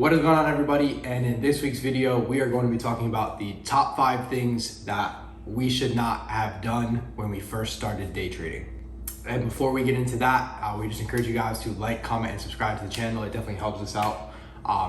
What is going on, everybody? And in this week's video, we are going to be talking about the top 5 things that we should not have done when we first started day trading. And before we get into that, we just encourage you guys to like, comment, and subscribe to the channel. It definitely helps us out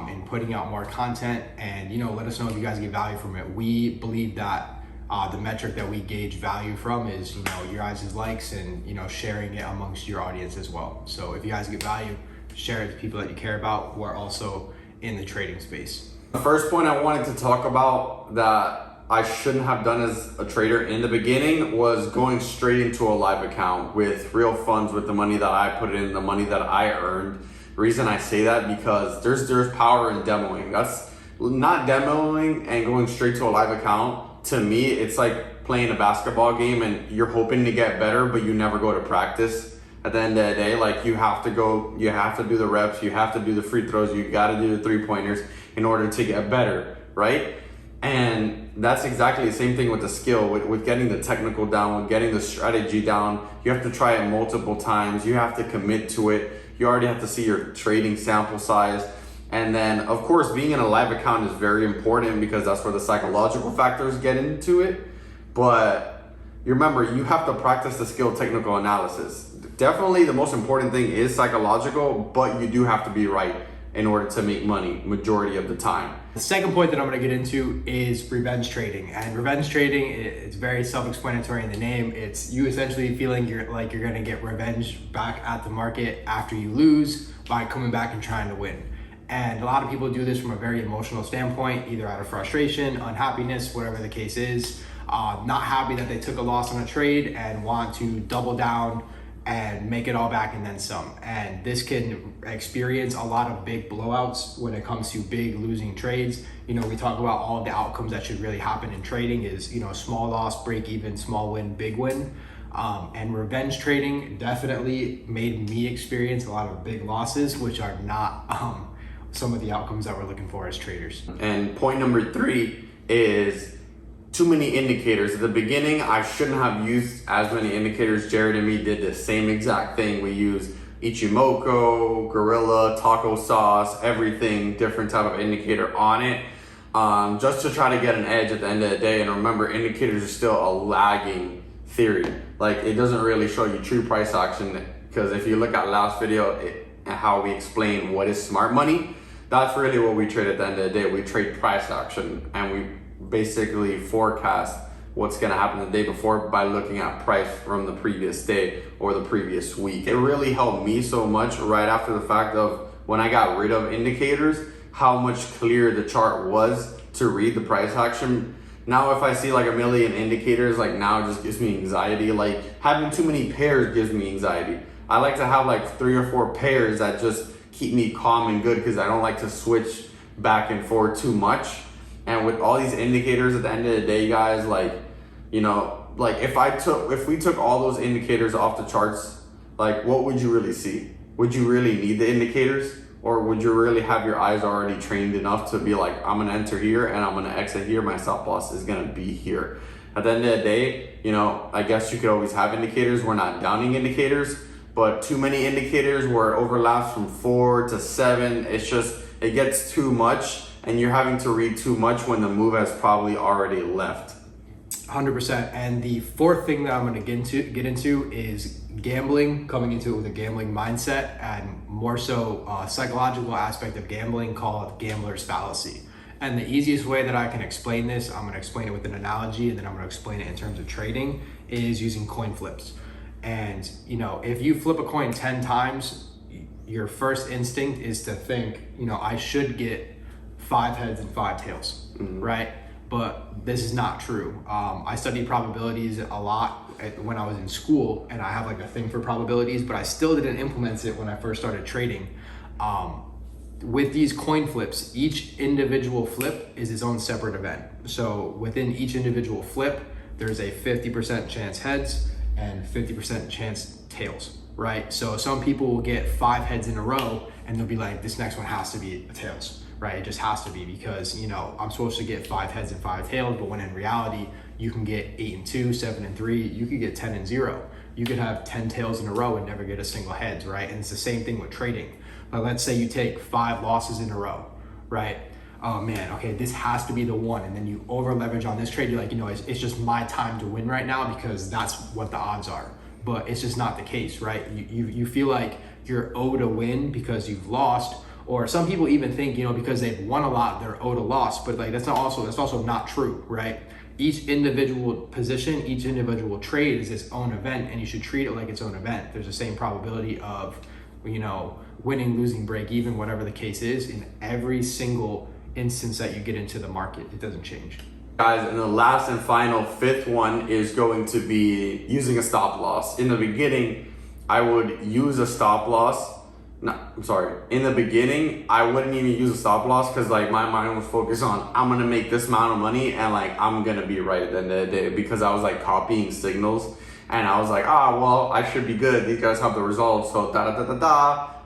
in putting out more content, and let us know if you guys get value from it. We believe that the metric that we gauge value from is your guys' likes and sharing it amongst your audience as well. So if you guys get value, share it to people that you care about who are also in the trading space. The first point I wanted to talk about that I shouldn't have done as a trader in the beginning was going straight into a live account with real funds, with the money that I put in, the money that I earned. The reason I say that because there's power in demoing. That's not demoing and going straight to a live account. To me, it's like playing a basketball game and you're hoping to get better, but you never go to practice. At the end of the day, like you have to do the reps, you have to do the free throws, you got to do the 3-pointers in order to get better, right? And that's exactly the same thing with the skill, with getting the technical down, with getting the strategy down. You have to try it multiple times. You have to commit to it. You already have to see your trading sample size. And then, of course, being in a live account is very important because that's where the psychological factors get into it. But you remember, you have to practice the skill technical analysis. Definitely the most important thing is psychological, but you do have to be right in order to make money majority of the time. The second point that I'm going to get into is revenge trading. And revenge trading, it's very self-explanatory in the name. It's you essentially feeling you're going to get revenge back at the market after you lose by coming back and trying to win. And a lot of people do this from a very emotional standpoint, either out of frustration, unhappiness, whatever the case is, not happy that they took a loss on a trade and want to double down and make it all back and then some. And this can experience a lot of big blowouts when it comes to big losing trades. We talk about all of the outcomes that should really happen in trading is, small loss, break even, small win, big win. And revenge trading definitely made me experience a lot of big losses, which are not some of the outcomes that we're looking for as traders. And point number 3 is too many indicators. At the beginning, I shouldn't have used as many indicators. Jared and me did the same exact thing. We use Ichimoku, Gorilla, Taco Sauce, everything, different type of indicator on it, just to try to get an edge at the end of the day. And remember, indicators are still a lagging theory. Like, it doesn't really show you true price action, because if you look at last video and how we explain what is smart money, that's really what we trade at the end of the day. We trade price action, and we basically forecast what's going to happen the day before by looking at price from the previous day or the previous week. It really helped me so much right after the fact of when I got rid of indicators, how much clearer the chart was to read the price action. Now if I see like a million indicators, like now it just gives me anxiety. Like having too many pairs gives me anxiety. I like to have like 3 or 4 pairs that just keep me calm and good, because I don't like to switch back and forth too much. And with all these indicators at the end of the day, guys, like if we took all those indicators off the charts, like what would you really see? Would you really need the indicators? Or would you really have your eyes already trained enough to be like, I'm gonna enter here and I'm gonna exit here, my stop loss is gonna be here? At the end of the day, I guess you could always have indicators. We're not downing indicators, but too many indicators where it overlaps from 4 to 7, it gets too much. And you're having to read too much when the move has probably already left. 100%. And the fourth thing that I'm going to get into is gambling, coming into it with a gambling mindset, and more so a psychological aspect of gambling called gambler's fallacy. And the easiest way that I can explain this, I'm going to explain it with an analogy, and then I'm going to explain it in terms of trading, is using coin flips. And if you flip a coin 10 times, your first instinct is to think, I should get 5 heads and 5 tails, right? But this is not true. I studied probabilities a lot when I was in school, and I have like a thing for probabilities, but I still didn't implement it when I first started trading. With these coin flips, each individual flip is its own separate event. So within each individual flip, there's a 50% chance heads and 50% chance tails, right? So some people will get 5 heads in a row and they'll be like, this next one has to be a tails. Right, it just has to be because I'm supposed to get 5 heads and 5 tails, but when in reality you can get 8 and 2, 7 and 3, you could get 10 and 0. You could have 10 tails in a row and never get a single heads, right? And it's the same thing with trading. But let's say you take 5 losses in a row, right? Oh man, okay, this has to be the one. And then you over leverage on this trade. You're like, it's just my time to win right now because that's what the odds are. But it's just not the case, right? You feel like you're owed a win because you've lost, or some people even think, because they've won a lot, they're owed a loss. But like that's also not true, right? Each individual position, each individual trade is its own event, and you should treat it like its own event. There's the same probability of, winning, losing, break even, whatever the case is, in every single instance that you get into the market. It doesn't change. Guys, and the last and final fifth one is going to be using a stop loss. In the beginning, I would use a stop loss. No, I'm sorry. In the beginning, I wouldn't even use a stop loss because like my mind was focused on I'm gonna make this amount of money and like I'm gonna be right at the end of the day, because I was like copying signals and I was like, well, I should be good. These guys have the results, so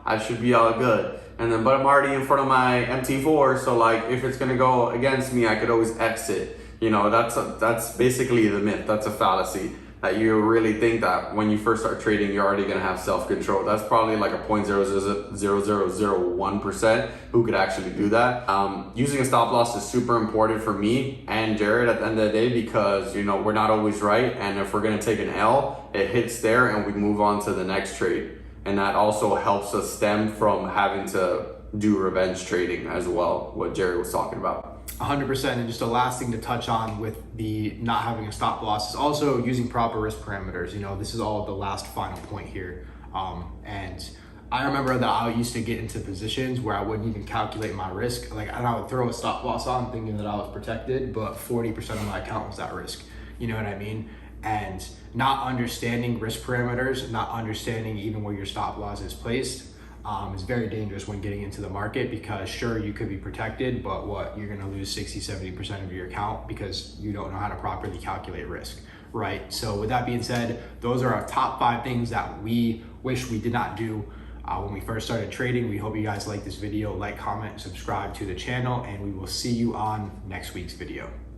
I should be all good. And then, but I'm already in front of my MT4, so like if it's gonna go against me, I could always exit. That's basically the myth. That's a fallacy, that you really think that when you first start trading, you're already gonna have self-control. That's probably like a 0.0001% who could actually do that. Using a stop loss is super important for me and Jared at the end of the day, because we're not always right, and if we're gonna take an L, it hits there and we move on to the next trade. And that also helps us stem from having to do revenge trading as well, what Jared was talking about. 100%. And just the last thing to touch on with the not having a stop loss is also using proper risk parameters. This is all the last final point here. And I remember that I used to get into positions where I wouldn't even calculate my risk. And I would throw a stop loss on thinking that I was protected, but 40% of my account was at risk. You know what I mean? And not understanding risk parameters, not understanding even where your stop loss is placed, is very dangerous when getting into the market, because sure, you could be protected, but you're gonna lose 60-70% of your account because you don't know how to properly calculate risk, right? So with that being said, those are our top 5 things that we wish we did not do when we first started trading. We hope you guys like this video. Like, comment, subscribe to the channel, and we will see you on next week's video.